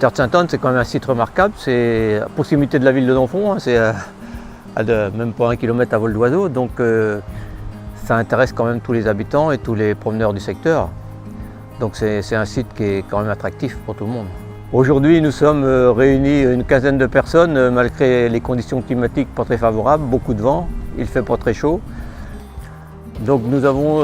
Terre de Sainte-Anne, c'est quand même un site remarquable. C'est à proximité de la ville de Donfont, hein, c'est même pas 1 kilomètre à vol d'oiseau. Donc ça intéresse quand même tous les habitants et tous les promeneurs du secteur. Donc c'est un site qui est quand même attractif pour tout le monde. Aujourd'hui, nous sommes réunis une quinzaine de personnes, malgré les conditions climatiques pas très favorables, beaucoup de vent, il ne fait pas très chaud. Donc nous avons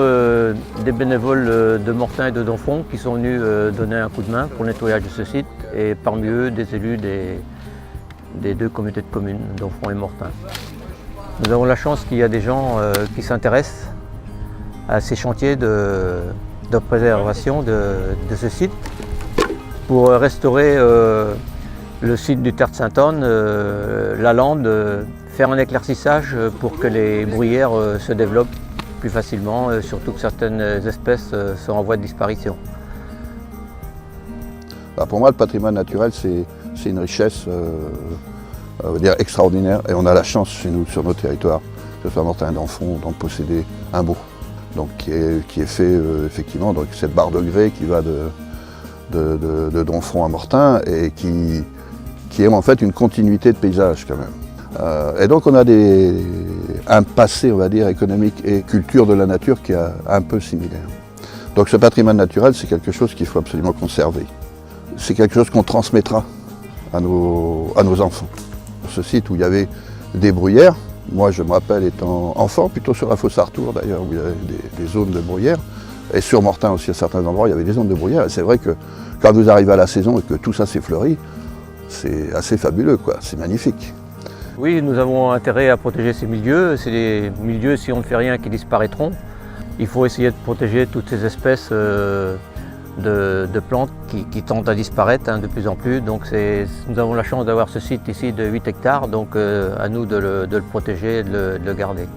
des bénévoles de Mortain et de Donfont qui sont venus donner un coup de main pour le nettoyage de ce site, et parmi eux des élus des 2 communautés de communes, Donfont et Mortain. Nous avons la chance qu'il y a des gens qui s'intéressent à ces chantiers de préservation de ce site pour restaurer le site du Terre de Sainte-Anne, la lande, faire un éclaircissage pour que les bruyères se développent plus facilement, surtout que certaines espèces sont en voie de disparition. Pour moi, le patrimoine naturel, c'est une richesse on va dire extraordinaire, et on a la chance chez nous, sur nos territoires, que ce soit Mortain et Donfont, d'en posséder un beau. Donc, qui est fait effectivement, donc cette barre de grès qui va de Donfont à Mortain, et qui est en fait une continuité de paysage quand même. Et donc on a un passé, on va dire, économique et culture de la nature qui est un peu similaire. Donc ce patrimoine naturel, c'est quelque chose qu'il faut absolument conserver. C'est quelque chose qu'on transmettra à nos enfants. Ce site où il y avait des bruyères, moi je me rappelle étant enfant, plutôt sur la fosse Artour d'ailleurs, où il y avait des zones de bruyères, et sur Mortain aussi à certains endroits il y avait des zones de bruyères, et c'est vrai que quand vous arrivez à la saison et que tout ça s'est fleuri, c'est assez fabuleux, quoi. C'est magnifique. Oui, nous avons intérêt à protéger ces milieux. C'est des milieux, si on ne fait rien, qui disparaîtront. Il faut essayer de protéger toutes ces espèces de plantes qui tendent à disparaître de plus en plus. Donc nous avons la chance d'avoir ce site ici de 8 hectares, donc à nous de le protéger et de le garder.